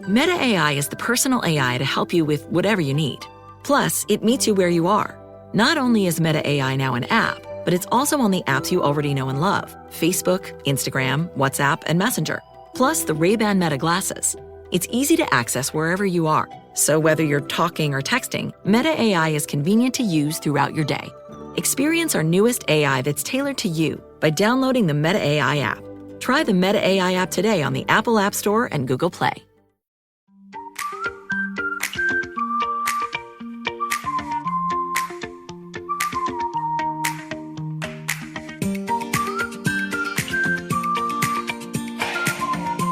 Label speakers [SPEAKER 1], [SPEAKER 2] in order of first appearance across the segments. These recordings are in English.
[SPEAKER 1] Meta AI is the personal AI to help you with whatever you need. Plus, it meets you where you are. Not only is Meta AI now an app, but it's also on the apps you already know and love: Facebook, Instagram, WhatsApp, and Messenger. Plus the Ray-Ban Meta glasses. It's easy to access wherever you are. So whether you're talking or texting, Meta AI is convenient to use throughout your day. Experience our newest AI that's tailored to you by downloading the Meta AI app. Try the Meta AI app today on the Apple App Store and Google Play.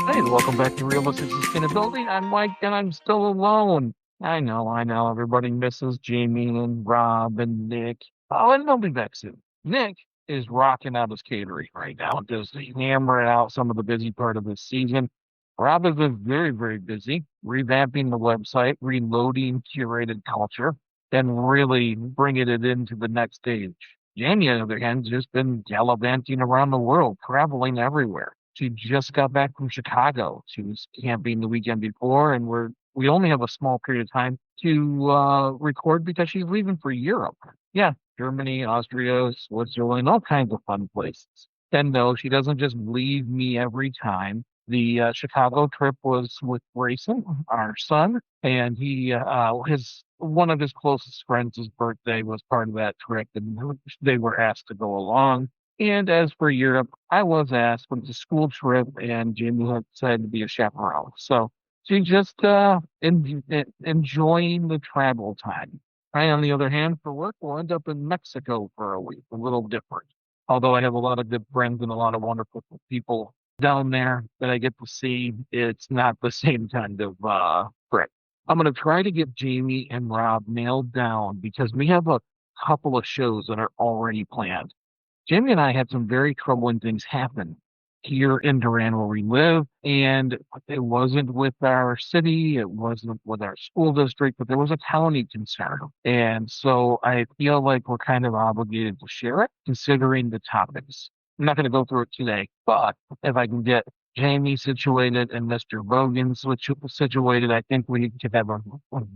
[SPEAKER 2] Hey, welcome back to Realistic Sustainability. I'm Mike, and I'm still alone. I know. Everybody misses Jamie and Rob and Nick. Oh, and they'll be back soon. Nick is rocking out his catering right now, just hammering out some of the busy part of this season. Rob has been very, very busy revamping the website, reloading curated culture, and really bringing it into the next stage. Jamie, on the other hand, has just been gallivanting around the world, traveling everywhere. She just got back from Chicago. She was camping the weekend before, and we only have a small period of time to record because she's leaving for Europe. Yeah, Germany, Austria, Switzerland, all kinds of fun places. And no, she doesn't just leave me every time. The Chicago trip was with Grayson, our son, and his one of his closest friends' birthday was part of that trip, and they were asked to go along. And as for Europe, I was asked, but it's a school trip, and Jamie had decided to be a chaperone. So she's just enjoying the travel time. I, on the other hand, for work, will end up in Mexico for a week, a little different. Although I have a lot of good friends and a lot of wonderful people down there that I get to see, it's not the same kind of trip. I'm going to try to get Jamie and Rob nailed down because we have a couple of shows that are already planned. Jamie and I had some very troubling things happen here in Durant where we live, and it wasn't with our city, it wasn't with our school district, but there was a county concern. And so I feel like we're kind of obligated to share it, considering the topics. I'm not going to go through it today, but if I can get Jamie situated and Mr. Bogan situated, I think we could have a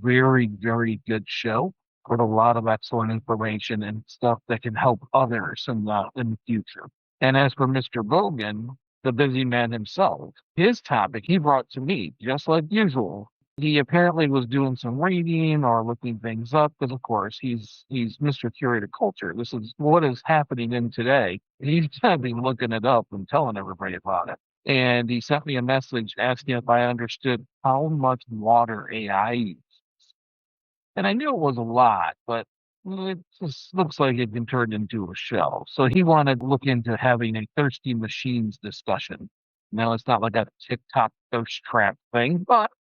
[SPEAKER 2] very, very good show with a lot of excellent information and stuff that can help others in the future. And as for Mr. Bogan, the busy man himself, his topic he brought to me, just like usual. He apparently was doing some reading or looking things up, because of course he's Mr. Curated Culture. This is what is happening in today. He's gonna be looking it up and telling everybody about it. And he sent me a message asking if I understood how much water AI uses. And I knew it was a lot, but it just looks like it can turn into a show. So he wanted to look into having a thirsty machines discussion. Now, it's not like a TikTok thirst trap thing, but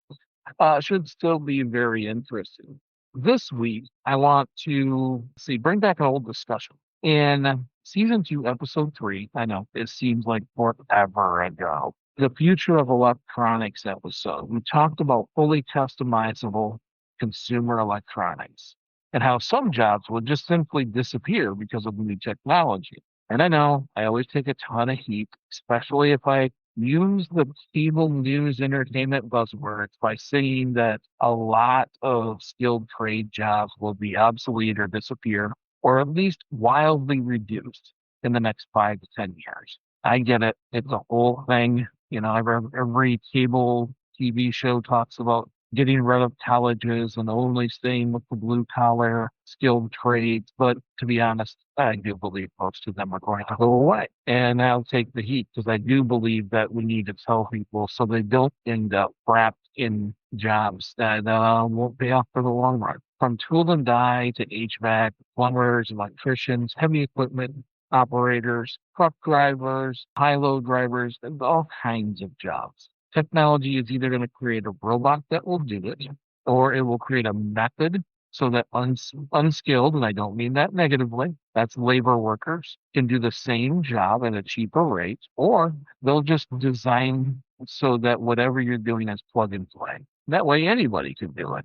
[SPEAKER 2] should still be very interesting. This week, I want to bring back an old discussion. In season 2, episode 3, I know it seems like forever ago, the future of electronics episode, we talked about fully customizable consumer electronics and how some jobs would just simply disappear because of new technology. And I know I always take a ton of heat, especially if I use the cable news entertainment buzzwords by saying that a lot of skilled trade jobs will be obsolete or disappear, or at least wildly reduced in the next 5 to 10 years. I get it. It's a whole thing. You know, every cable TV show talks about getting rid of colleges and only staying with the blue collar skilled trades. But to be honest, I do believe most of them are going to go away. And I'll take the heat because I do believe that we need to tell people so they don't end up wrapped in jobs that won't pay off for the long run. From tool and die to HVAC, plumbers, electricians, heavy equipment operators, truck drivers, high-low drivers, and all kinds of jobs. Technology is either going to create a robot that will do it, or it will create a method so that unskilled, and I don't mean that negatively, that's labor workers, can do the same job at a cheaper rate, or they'll just design so that whatever you're doing is plug and play. That way anybody can do it.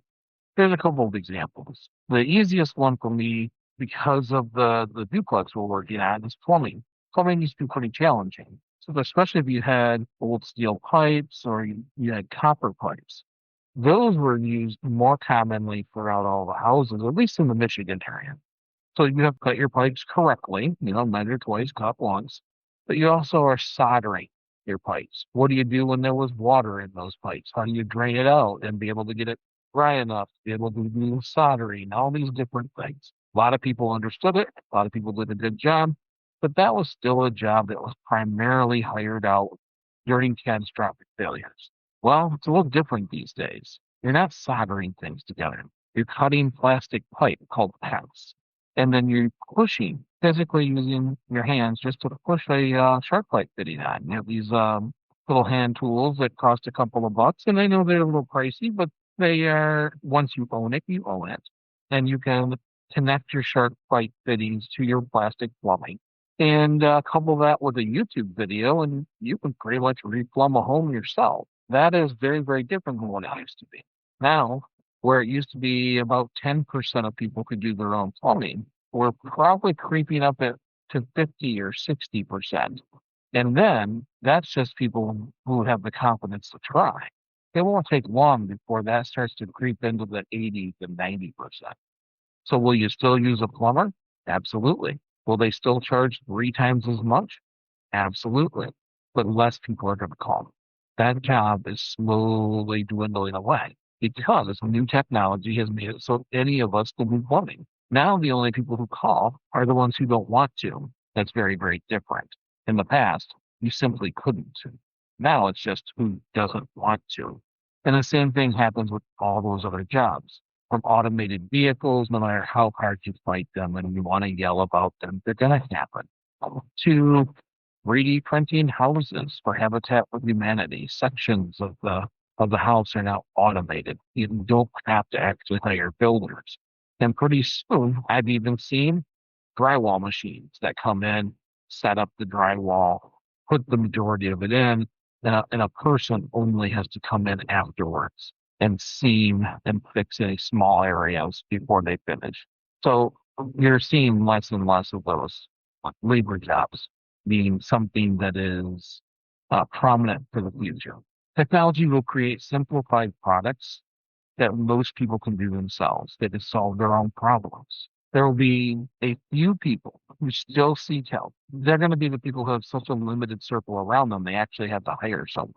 [SPEAKER 2] Here's a couple of examples. The easiest one for me, because of the duplex we're working on, is plumbing. Plumbing used to be pretty challenging. So especially if you had old steel pipes or you had copper pipes. those were used more commonly throughout all the houses, at least in the Michigan area. So you have to cut your pipes correctly, measure twice, cut once, but you also are soldering your pipes. What do you do when there was water in those pipes? How do you drain it out and be able to get it dry enough to be able to do soldering, all these different things. A lot of people understood it. A lot of people did a good job, but that was still a job that was primarily hired out during catastrophic failures. Well, it's a little different these days. You're not soldering things together. You're cutting plastic pipe called PEX, and then you're pushing, physically using your hands just to push a shark pipe fitting on. You have these little hand tools that cost a couple of bucks, and I know they're a little pricey, but they are, once you own it, you own it. And you can connect your shark pipe fittings to your plastic plumbing and couple that with a YouTube video, and you can pretty much replumb a home yourself. That is very, very different than what it used to be. Now, where it used to be about 10% of people could do their own plumbing, we're probably creeping up to 50 or 60%. And then that's just people who have the confidence to try. It won't take long before that starts to creep into the 80 to 90%. So will you still use a plumber? Absolutely. Will they still charge 3 times as much? Absolutely. But less people are going to call. That job is slowly dwindling away because new technology has made it so any of us can do plumbing. Now the only people who call are the ones who don't want to. That's very, very different. In the past, you simply couldn't. Now it's just who doesn't want to. And the same thing happens with all those other jobs. From automated vehicles, no matter how hard you fight them and you want to yell about them, they're going to happen. To 3D printing houses for Habitat for Humanity. Sections of the house are now automated. You don't have to actually hire builders. And pretty soon, I've even seen drywall machines that come in, set up the drywall, put the majority of it in, and a person only has to come in afterwards and seam and fix any small areas before they finish. So you're seeing less and less of those labor jobs being something that is prominent for the future. Technology will create simplified products that most people can do themselves. They can solve their own problems. There will be a few people who still seek help. They're going to be the people who have such a limited circle around them, they actually have to hire someone.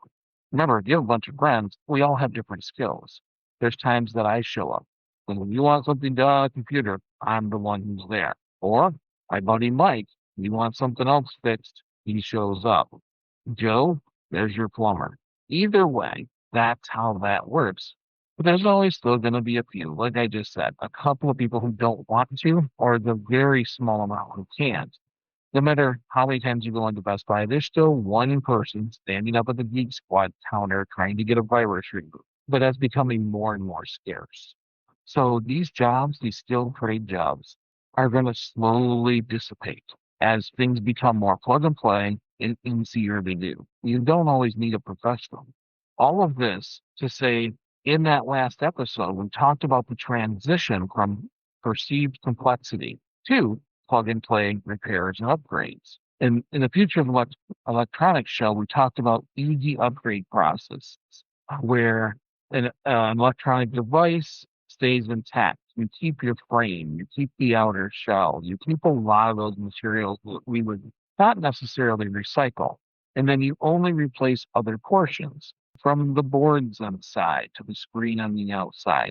[SPEAKER 2] Remember, if you have a bunch of friends, we all have different skills. There's times that I show up. When you want something done on a computer, I'm the one who's there. Or my buddy Mike, you want something else fixed, he shows up. Joe, there's your plumber. Either way, that's how that works. But there's always still going to be a few, like I just said, a couple of people who don't want to, or the very small amount who can't. No matter how many times you go into Best Buy, there's still one person standing up at the Geek Squad counter trying to get a virus removed. But that's becoming more and more scarce. So these jobs, these skilled trade jobs, are going to slowly dissipate as things become more plug and play and easier to do. You don't always need a professional. All of this to say, in that last episode, we talked about the transition from perceived complexity to plug and play repairs and upgrades. In the future of electronics show, we talked about easy upgrade processes where an electronic device stays intact. You keep your frame, you keep the outer shell, you keep a lot of those materials that we would not necessarily recycle. And then you only replace other portions, from the boards on the side to the screen on the outside.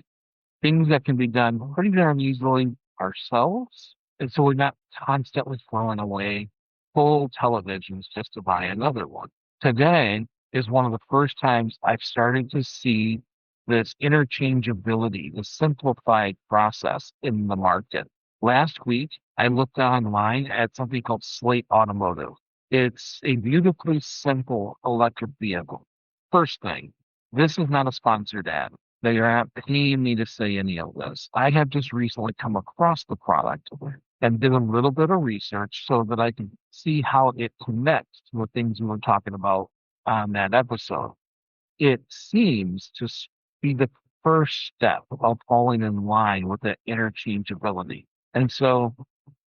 [SPEAKER 2] Things that can be done pretty darn easily ourselves. And so we're not constantly throwing away full televisions just to buy another one. Today is one of the first times I've started to see this interchangeability, the simplified process in the market. Last week, I looked online at something called Slate Automotive. It's a beautifully simple electric vehicle. First thing, this is not a sponsored ad. They are not paying me to say any of this. I have just recently come across the product and did a little bit of research so that I can see how it connects to the things we were talking about on that episode. It seems to be the first step of falling in line with that interchangeability. And so,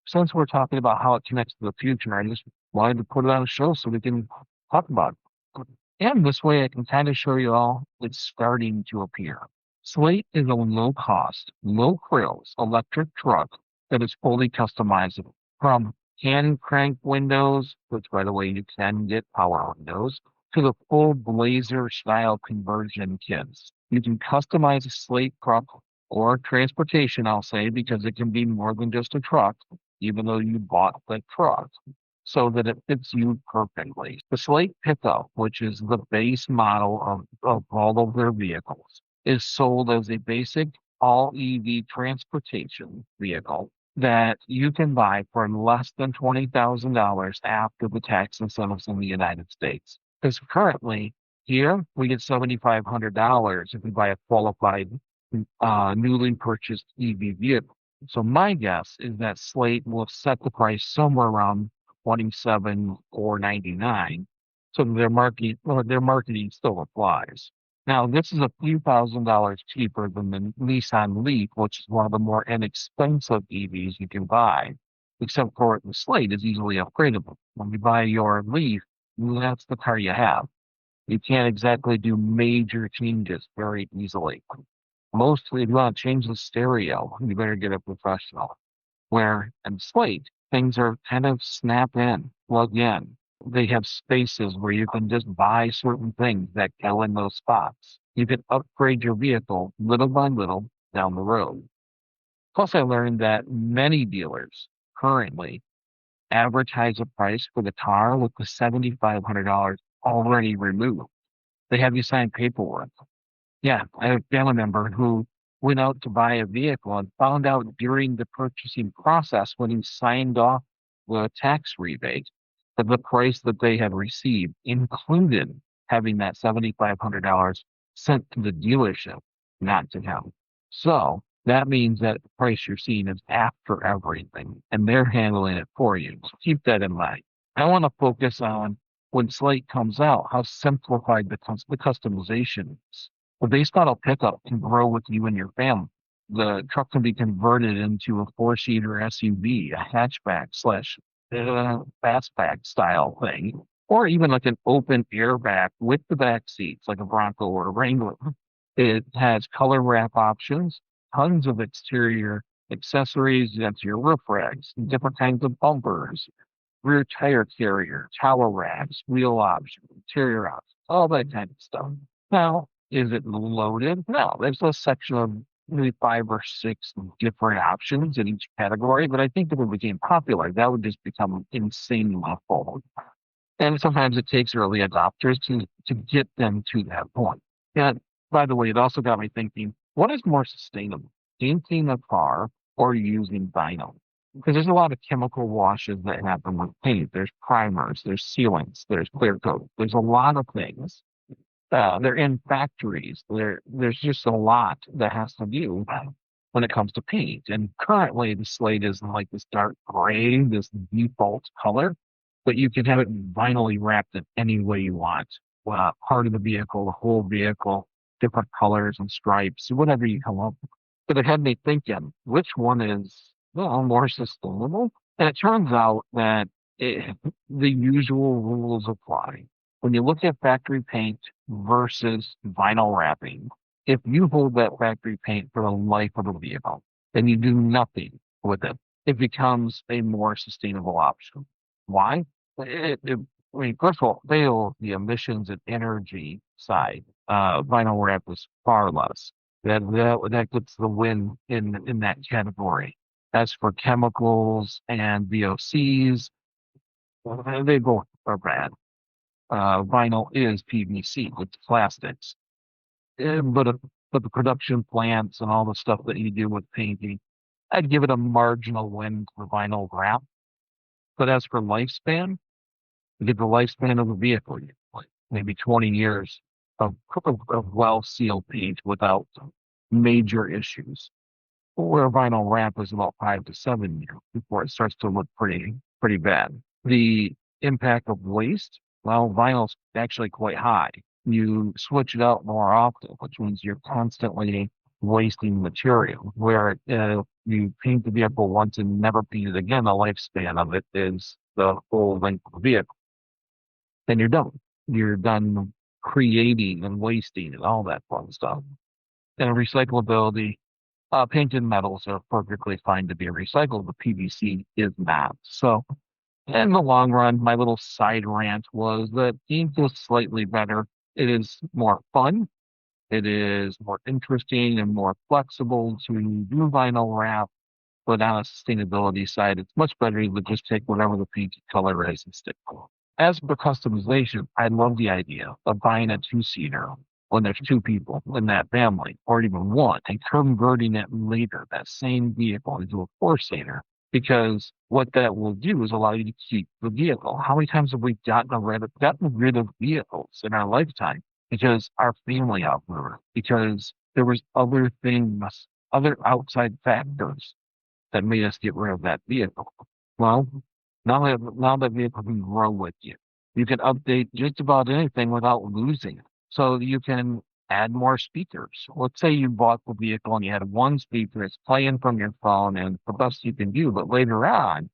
[SPEAKER 2] since we're talking about how it connects to the future, I just wanted to put it on a show so we can talk about it. And this way I can kind of show you all it's starting to appear. Slate is a low cost, low frills electric truck that is fully customizable from hand crank windows, which by the way, you can get power windows, to the full Blazer style conversion kits. You can customize a Slate truck or transportation, I'll say, because it can be more than just a truck, even though you bought the truck, so that it fits you perfectly. The Slate pickup, which is the base model of all of their vehicles, is sold as a basic all EV transportation vehicle that you can buy for less than $20,000 after the tax incentives in the United States. Because currently here we get $7,500 if we buy a qualified newly purchased EV vehicle. So my guess is that Slate will set the price somewhere around 27 or 99. So their marketing still applies. Now, this is a few $1,000s cheaper than the Nissan Leaf, which is one of the more inexpensive EVs you can buy, except for the Slate is easily upgradable. When you buy your Leaf, that's the car you have. You can't exactly do major changes very easily. Mostly, if you want to change the stereo, you better get a professional. Where in Slate, things are kind of snap in, plug in. They have spaces where you can just buy certain things that go in those spots. You can upgrade your vehicle little by little down the road. Plus, I learned that many dealers currently advertise a price for the car with the $7,500 already removed. They have you sign paperwork. Yeah, I have a family member who went out to buy a vehicle and found out during the purchasing process when he signed off the tax rebate that the price that they had received included having that $7,500 sent to the dealership, not to him. So that means that the price you're seeing is after everything, and they're handling it for you. So keep that in mind. I want to focus on when Slate comes out, how simplified the customization is. The base model pickup can grow with you and your family. The truck can be converted into a four-seater SUV, a hatchback slash fastback style thing, or even like an open airbag with the back seats, like a Bronco or a Wrangler. It has color wrap options, tons of exterior accessories. That's your roof racks, different kinds of bumpers, rear tire carrier, towel racks, wheel options, interior options, all that kind of stuff. Now, is it loaded? No, there's a section of maybe 5 or 6 different options in each category, but I think if it became popular, that would just become insanely full. And sometimes it takes early adopters to get them to that point. And by the way, it also got me thinking, what is more sustainable, painting a car or using vinyl? Because there's a lot of chemical washes that happen with paint. There's primers, there's sealants, there's clear coat. There's a lot of things. They're in factories. There's just a lot that has to do when it comes to paint. And currently, the Slate is like this dark gray, this default color, but you can have it vinylly wrapped in any way you want. Part of the vehicle, the whole vehicle, different colors and stripes, whatever you come up with. But it had me thinking, which one is more sustainable? And it turns out that the usual rules apply. When you look at factory paint versus vinyl wrapping, if you hold that factory paint for the life of the vehicle and you do nothing with it, it becomes a more sustainable option. Why? I mean, first of all, the emissions and energy side, vinyl wrap is far less. That gets the win in that category. As for chemicals and VOCs, they both are bad. Vinyl is PVC, it's plastics. But the production plants and all the stuff that you do with painting, I'd give it a marginal win for vinyl wrap. But as for lifespan, you get the lifespan of the vehicle, like maybe 20 years of well-sealed paint without major issues. Where vinyl wrap is about 5 to 7 years before it starts to look pretty bad. The impact of waste, well, vinyl's actually quite high. You switch it out more often, which means you're constantly wasting material. Where you paint the vehicle once and never paint it again, the lifespan of it is the full length of the vehicle. Then you're done. You're done creating and wasting and all that fun stuff. And recyclability, painted metals are perfectly fine to be recycled, but PVC is not. So in the long run, my little side rant was that ink is slightly better. It is more fun. It is more interesting and more flexible to do vinyl wrap. But on a sustainability side, it's much better to just take whatever the painted color is and stick to it. As for customization, I love the idea of buying a two-seater when there's two people in that family, or even one, and converting it later, that same vehicle, into a four-seater. Because what that will do is allow you to keep the vehicle. How many times have we gotten rid of vehicles in our lifetime because our family outgrew it, because there was other things, other outside factors that made us get rid of that vehicle? Well, now that vehicle can grow with you. You can update just about anything without losing it. So you can add more speakers. Let's say you bought the vehicle and you had one speaker, it's playing from your phone and the best you can do. But later on,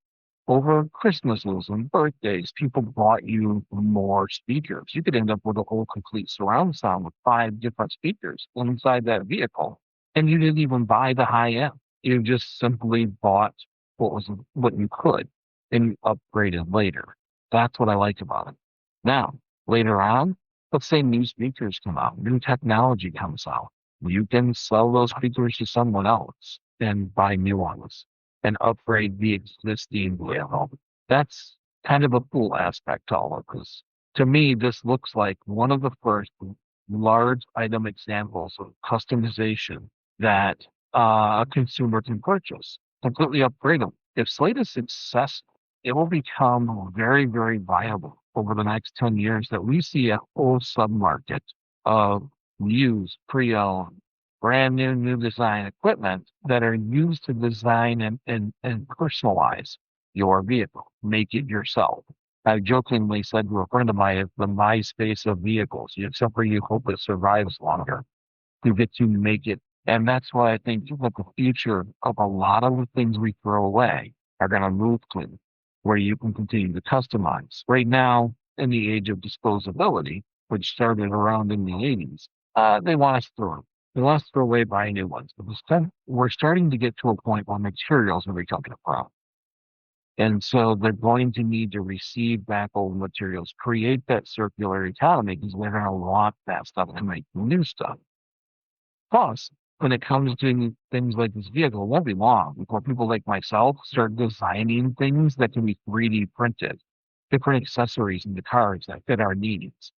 [SPEAKER 2] over Christmases and birthdays, people bought you more speakers. You could end up with a whole complete surround sound with 5 different speakers inside that vehicle. And you didn't even buy the high end. You just simply bought what you could and you upgraded later. That's what I like about it. Now, later on, let's say new speakers come out, new technology comes out. You can sell those speakers to someone else and buy new ones and upgrade the existing vehicle. That's kind of a cool aspect to all of this. To me, this looks like one of the first large item examples of customization that a consumer can purchase, completely upgrade them. If Slate is successful, it will become very, very viable over the next 10 years that we see a whole submarket of used, pre-owned, brand new design equipment that are used to design and personalize your vehicle, make it yourself. I jokingly said to a friend of mine, it's the MySpace of vehicles, except for you hope it survives longer. You get to make it. And that's why I think that the future of a lot of the things we throw away are going to move to where you can continue to customize. Right now, in the age of disposability, which started around in the 80s, they want us to throw them. They want us to throw away buy new ones. But we're starting to get to a point where materials are becoming a problem. And so they're going to need to receive back old materials, create that circular economy because they're going to want that stuff to make new stuff. Plus, when it comes to things like this vehicle, it won't be long before people like myself start designing things that can be 3D printed, different accessories in the cars that fit our needs.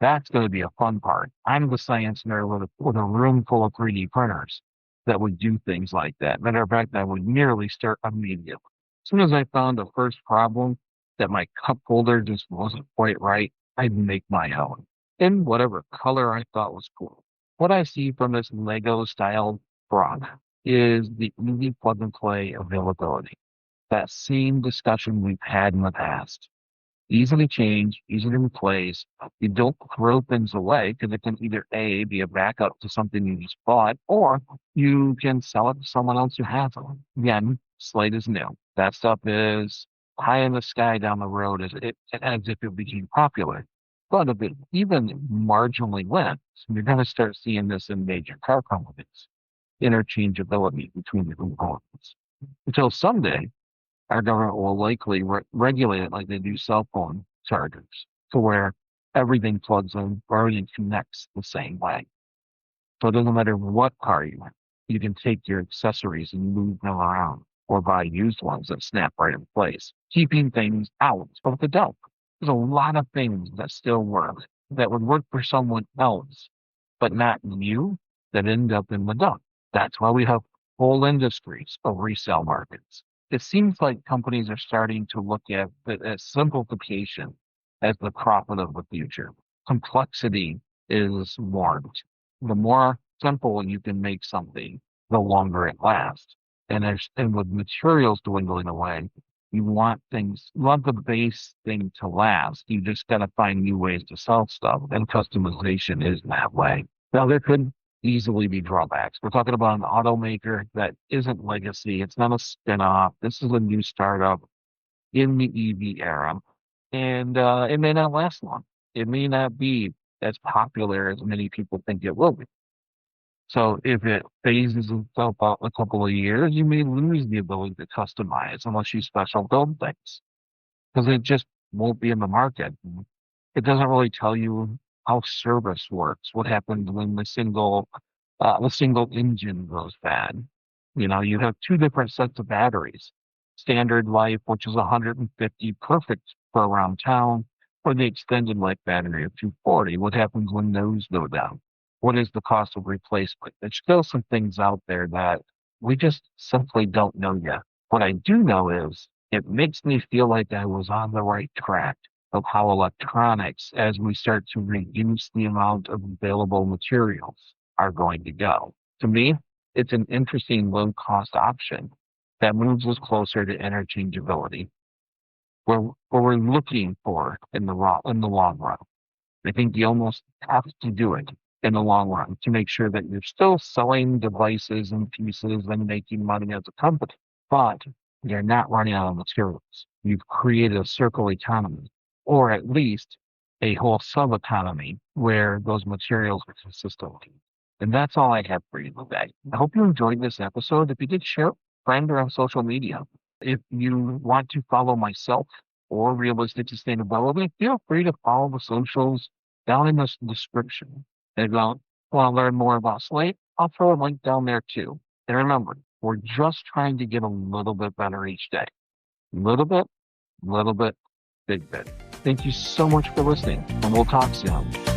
[SPEAKER 2] That's going to be a fun part. I'm the science nerd with a room full of 3D printers that would do things like that. Matter of fact, I would nearly start immediately. As soon as I found the first problem that my cup holder just wasn't quite right, I'd make my own in whatever color I thought was cool. What I see from this Lego style product is the easy plug and play availability. That same discussion we've had in the past. Easy to change, easy to replace. You don't throw things away because it can either A, be a backup to something you just bought, or you can sell it to someone else who has it. Again, Slate is new. That stuff is high in the sky down the road as if it became popular. But if it even marginally went, you're going to start seeing this in major car companies, interchangeability between the components. Until someday, our government will likely regulate it like they do cell phone chargers, to where everything plugs in or everything connects the same way. So it doesn't matter what car you have, you can take your accessories and move them around or buy used ones that snap right in place, keeping things out of the dump. There's a lot of things that still work that would work for someone else, but not you, that end up in the dump. That's why we have whole industries of resale markets. It seems like companies are starting to look at simplification as the profit of the future. Complexity is warped. The more simple you can make something, the longer it lasts. And with materials dwindling away, you want the base thing to last. You just got to find new ways to sell stuff, and customization is that way. Now, there could easily be drawbacks. We're talking about an automaker that isn't legacy. It's not a spin-off. This is a new startup in the EV era, and it may not last long. It may not be as popular as many people think it will be. So if it phases itself out in a couple of years, you may lose the ability to customize unless you special build things because it just won't be in the market. It doesn't really tell you how service works, what happens when the single engine goes bad. You have two different sets of batteries. Standard life, which is 150, perfect for around town, or the extended life battery of 240. What happens when those go down? What is the cost of replacement? There's still some things out there that we just simply don't know yet. What I do know is it makes me feel like I was on the right track of how electronics, as we start to reduce the amount of available materials, are going to go. To me, it's an interesting low cost option that moves us closer to interchangeability, where we're looking for in the long run. I think you almost have to do it in the long run to make sure that you're still selling devices and pieces and making money as a company, but you're not running out of materials. You've created a circle economy, or at least a whole sub economy where those materials are consistent. And that's all I have for you today. I hope you enjoyed this episode. If you did, share it, friend, or on social media. If you want to follow myself or Realistic Sustainability, feel free to follow the socials down in the description. And if you want to learn more about Slate, I'll throw a link down there too. And remember, we're just trying to get a little bit better each day. Little bit, big bit. Thank you so much for listening, and we'll talk soon.